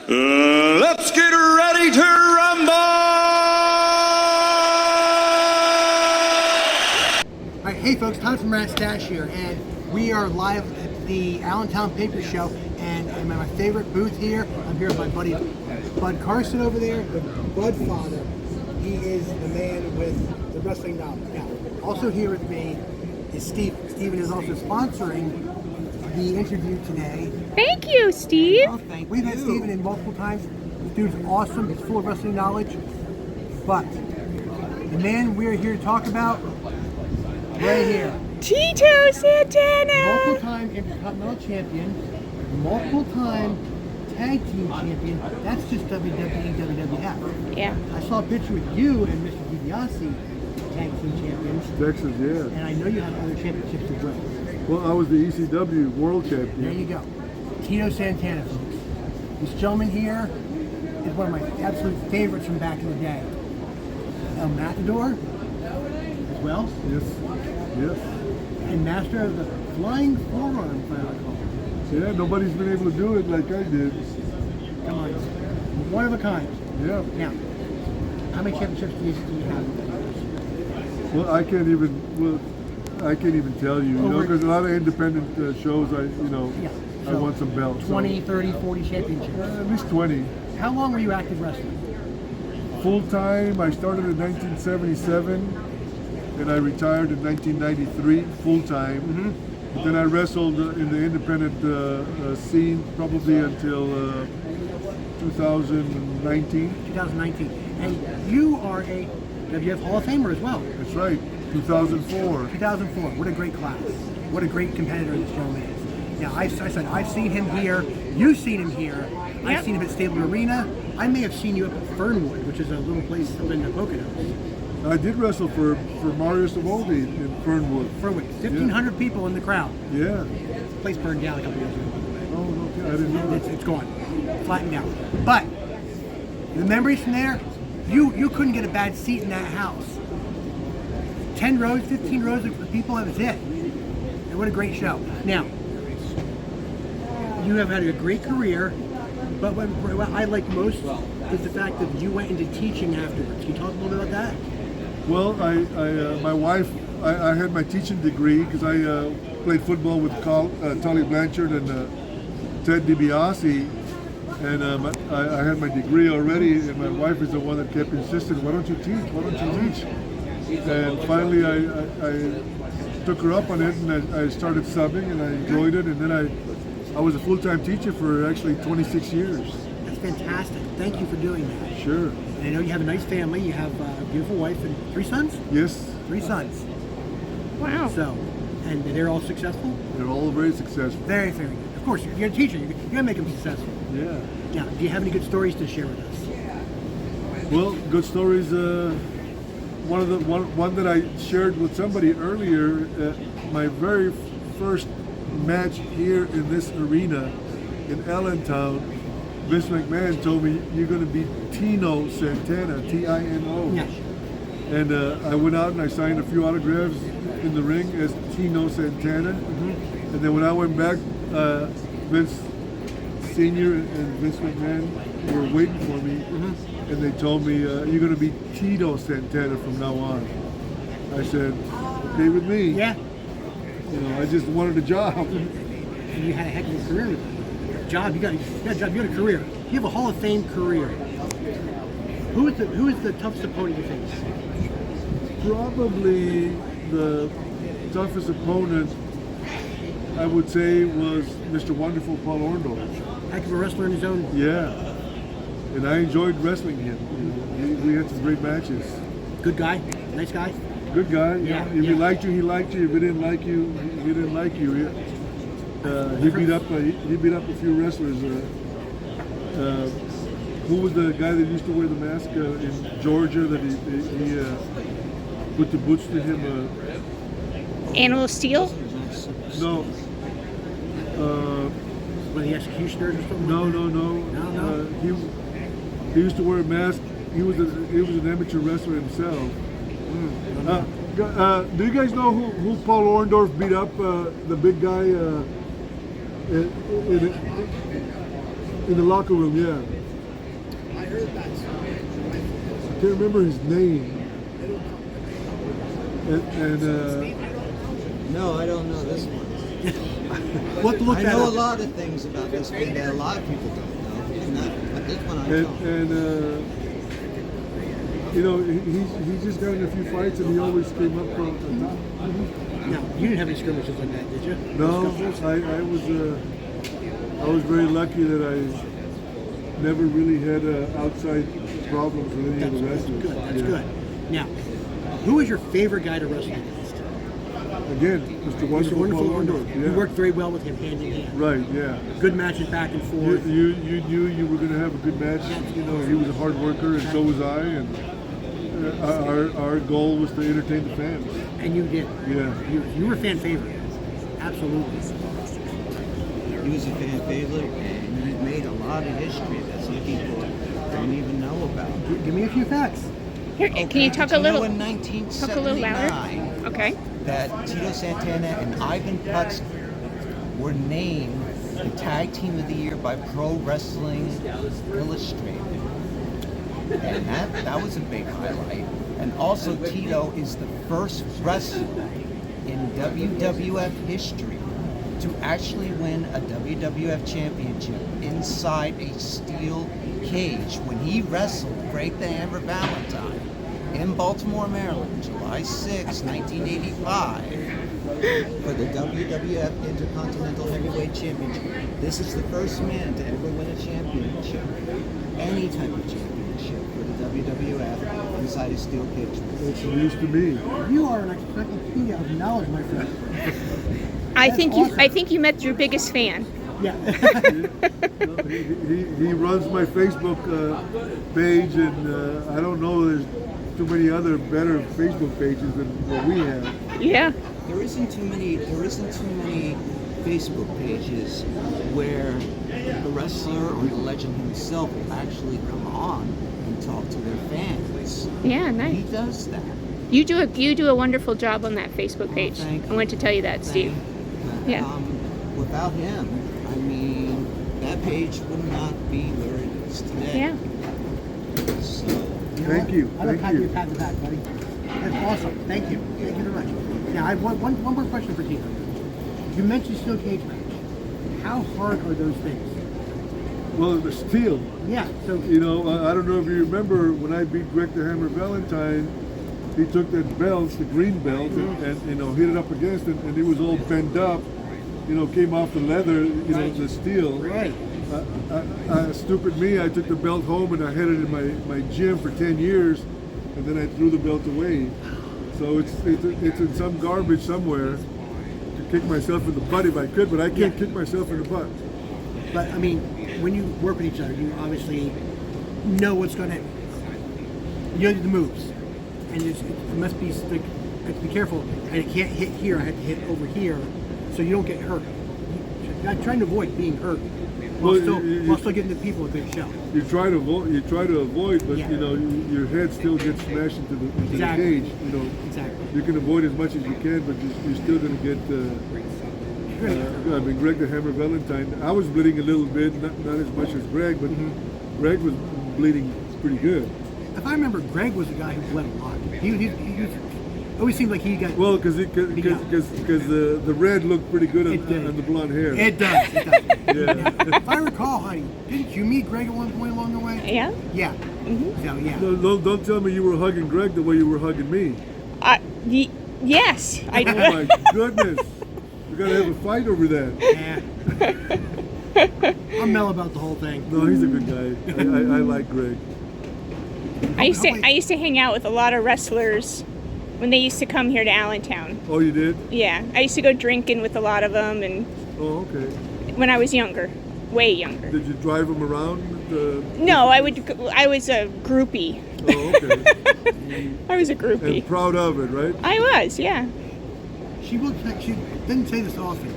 Let's get ready to rumble! All right, hey folks, Tom from Rat Stash here, and we are live at the Allentown Papershow, and I'm at my favorite booth here. I'm here with my buddy Bud Carson over there, the Bud Father. He is the man with the wrestling knowledge. Now, also here with me is Steve. Steven is also sponsoring the interview today. Thank you, Steve. Oh, thank you. We've had Steven in multiple times. This dude's awesome. He's full of wrestling knowledge. But the man we're here to talk about, right here. Tito Santana. Multiple-time Intercontinental Champion, multiple-time Tag Team Champion. That's just WWE, WWF. Yeah. I saw a picture with you and Mr. DiBiase, Tag Team Champions. Texas, yeah. And I know you have other championships as well. Well, I was the ECW World Champion. There you go. Tito Santana, folks. This gentleman here is one of my absolute favorites from back in the day. El Matador, as well. Yes, yes. And master of the flying forearm, if I recall. Yeah, nobody's been able to do it like I did. Come on. One of a kind. Yeah. Now, how many championships do you have? Well, I can't even tell you, because a lot of independent shows, I So won some belts. 20, 30, 40 championships. At least 20. How long were you active wrestling? Full time, I started in 1977, and I retired in 1993, full time. Mm-hmm. But then I wrestled in the independent scene probably until 2019. 2019. And you are a WWF Hall of Famer as well. That's right, 2004. 2004. What a great class. What a great competitor this gentleman is. Now, I said, I've seen him here. You've seen him here. I've Yep. seen him at Stable Arena. I may have seen you up at Fernwood, which is a little place up in the Poconos. I did wrestle for Mario Savoldi in Fernwood. Fernwood. 1,500 people in the crowd. Yeah. The place burned down a couple years ago, by the way. Oh, okay. I didn't know that. It's gone, flattened out. But the memories from there, you couldn't get a bad seat in that house. 10 rows, 15 rows of people, that was it. And what a great show. Now, you have had a great career, but what I like most is the fact that you went into teaching afterwards. Can you talk a little bit about that? Well, my wife, I had my teaching degree because I played football with Tully Blanchard and Ted DiBiase, and I had my degree already, and my wife is the one that kept insisting, why don't you teach, why don't you teach? And finally I took her up on it, and I started subbing, and I enjoyed it, and then I was a full-time teacher for actually 26 years. That's fantastic. Thank you for doing that. Sure. And I know you have a nice family. You have a beautiful wife and 3 sons? Yes. 3 sons. Wow. So, and they're all successful? They're all very successful. Very, very good. Of course, you're a teacher. You're going to make them successful. Yeah. Now, do you have any good stories to share with us? Well, good stories. One that I shared with somebody earlier. My very first match here in this arena in Allentown, Vince McMahon told me, you're going to be Tino Santana, T-I-N-O. Yes. And I went out and I signed a few autographs in the ring as Tino Santana. Mm-hmm. And then when I went back, Vince Sr. and Vince McMahon were waiting for me. Mm-hmm. And they told me, you're going to be Tito Santana from now on. I said, okay with me. Yeah. I just wanted a job. And you had a heck of a career with that. Job, you got a job, you got a career. You have a Hall of Fame career. Who is the toughest opponent you face? Probably the toughest opponent, I would say, was Mr. Wonderful Paul Orndorff. Heck of a wrestler in his own. Yeah. And I enjoyed wrestling him. We had some great matches. Good guy, nice guy. Good guy. Yeah. If he liked you, he liked you. If he didn't like you, he didn't like you. He beat up a few wrestlers. Who was the guy that used to wear the mask in Georgia that he put the boots to him? Animal Steel? No. One of the executioners or something? No. No. He used to wear a mask. He was an amateur wrestler himself. Do you guys know who Paul Orndorff beat up? The big guy In the locker room, yeah. I can't remember his name. And No, I don't know this one. What to look I that know up. a lot of things about this one that a lot of people don't know. But this one I don't. and you know, he's just gotten a few fights, and he always came up on top. No, you didn't have any skirmishes like that, did you? No, I was very lucky that I never really had outside problems with any of the wrestlers. Good. That's good. Now, who is your favorite guy to wrestle against? Again, Mr. Wonderful, Paul Orndorff. You worked very well with him hand in hand. Right, yeah. Good matches back and forth. You knew you were going to have a good match. You know, he was a hard worker, and so was I. And our goal was to entertain the fans. And you did. Yeah. You were fan favorite. Absolutely. He was a fan favorite, and he made a lot of history that some people don't even know about. Give me a few facts. Here, can you talk Did a little? know in Talk a little louder. 1979 Okay. that Tito Santana and Ivan Putz were named the Tag Team of the Year by Pro Wrestling Illustrated. And that was a big highlight. And also Tito is the first wrestler in WWF history to actually win a WWF championship inside a steel cage when he wrestled Greg the Hammer Valentine in Baltimore, Maryland, July 6, 1985, for the WWF Intercontinental Heavyweight Championship. This is the first man to ever win a championship, any type of championship for the WWF inside a steel cage. It's news to me. You are an encyclopedia of knowledge, my friend. I That's think you met your biggest fan. Yeah. He runs my Facebook page, and I don't know there's too many other better Facebook pages than what we have. Yeah. There isn't too many Facebook pages where the wrestler or the legend himself will actually come on and talk to their fans. Yeah. He Nice. does that. You do a wonderful job on that Facebook page. Thank you. I wanted to tell you that, Steve. Yeah. Without him, I mean, that page would not be where it is today. Yeah. So, Thank you. I'm Thank happy you. to pat the back, buddy. That's awesome. Thank you. Thank you very much. Now, I have one more question for Tito. You mentioned steel cage match. How hard are those things? Well, the steel. Yeah. So You know, I don't know if you remember when I beat Greg the Hammer Valentine. He took that belt, the green belt, and you know, hit it up against it, and it was all bent up. You know, came off the leather, you know, the steel. right. Stupid me, I took the belt home and I had it in my gym for 10 years, and then I threw the belt away. So it's in some garbage somewhere. To kick myself in the butt if I could, but I can't kick myself in the butt. But I mean, when you work with each other, you obviously know what's going to. You know the moves, and it must be like, I have to be careful. I can't hit here. I have to hit over here, so you don't get hurt. I'm trying to avoid being hurt while still getting the people a good show. You try to avoid, but Yeah. you know your head still gets smashed into the Exactly. cage. You know, Exactly. you can avoid as much as you can, but you're still going to get. I mean, Greg the Hammer Valentine. I was bleeding a little bit, not as much as Greg, but Greg was bleeding pretty good. If I remember, Greg was the guy who bled a lot. He always seemed like he got. Well, because the red looked pretty good It did. on the blonde hair. It does. It does. Yeah. If I recall, honey, didn't you meet Greg at one point along the way? Yeah. Yeah. So yeah. No, don't tell me you were hugging Greg the way you were hugging me. Yes, I Oh my goodness. We're going to have a fight over that. Yeah. I'm mellow about the whole thing. No, he's a good guy. I like Greg. I used to hang out with a lot of wrestlers when they used to come here to Allentown. Oh, you did? Yeah, I used to go drinking with a lot of them, and Oh, okay. when I was younger, way younger. Did you drive him around? No, I was a groupie. Oh, okay. I was a groupie. And proud of it, right? I was, yeah. She didn't say this often.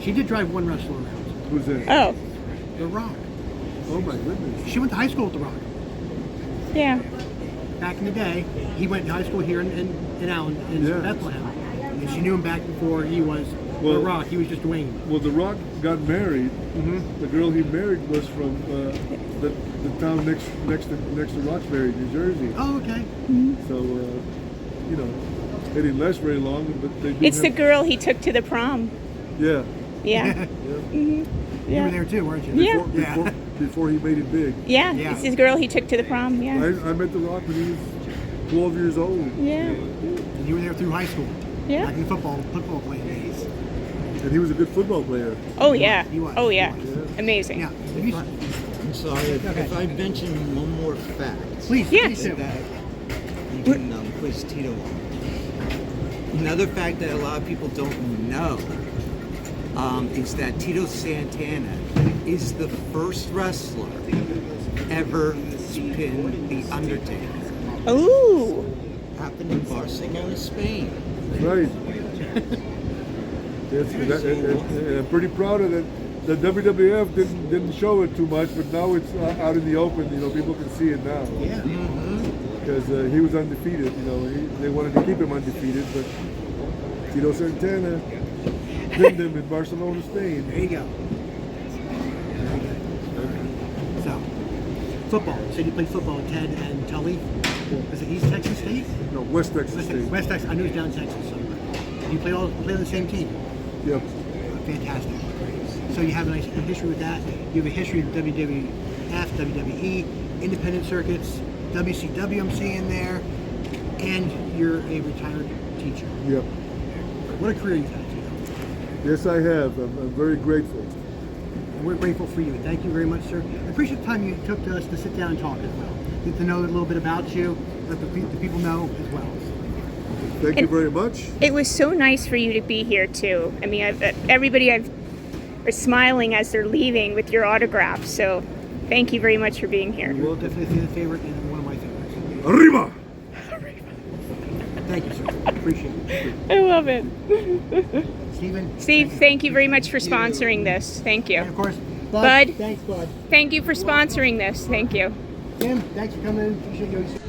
She did drive one wrestler around. Who's that? Oh, The Rock. Oh my goodness. She went to high school with The Rock. yeah. Back in the day, he went to high school here in Yeah. Bethlehem. And she knew him back before he was The Rock, he was just Dwayne. Well, The Rock got married. The girl he married was from the town next to Roxbury, New Jersey. Oh, okay. So, you know, they didn't last very long, but they do It's the have- girl he took to the prom. Yeah. Yeah. You Yeah. were there too, weren't you? Yeah. Before he made it big. Yeah. Yeah. It's his girl he took to the prom. Yeah. I met The Rock when he was 12 years old. Yeah. And you were there through high school. Yeah. Back in football playing days. And he was a good football player. Oh yeah. He was. Oh yeah. He was. Amazing. Yeah. Have you- I'm sorry, if I mention one more fact Please, Yeah. please do. that you can quiz Tito on. Another fact that a lot of people don't know is that Tito Santana is the first wrestler ever to pin The Undertaker. Ooh. Happened in Barcelona, Spain. Right. Yes, and I'm pretty proud of that. The WWF didn't show it too much, but now it's out in the open. You know, people can see it now. Yeah. Because he was undefeated. You know, they wanted to keep him undefeated, but Tito Santana pinned him in Barcelona, Spain. There you go. Very good. So, football. You said you played football with Ted and Tully. Is it East Texas State? No, West Texas State. West Texas. I knew it was down in Texas. So you play on the same team. Yep. Fantastic. So you have a nice history with that. You have a history of WWF, WWE, independent circuits, WCW I'm seeing there, and you're a retired teacher. Yep. What a career you've had, Tito. Yes, I have. I'm very grateful. And we're grateful for you. Thank you very much, sir. I appreciate the time you took to us to sit down and talk as well. Get to know a little bit about you, let the people know as well. Thank you very much. It was so nice for you to be here too. I mean, everybody are smiling as they're leaving with your autograph. So, thank you very much for being here. Well, definitely a favorite and one of my favorites. Arriba! Thank you, sir. Appreciate it. I love it. Stephen. Steve, thank you very much for sponsoring this. Thank And of you. course, Bud. Thanks, Bud. Thank you for sponsoring this. Thank you. Tim, thanks for coming in. Appreciate you.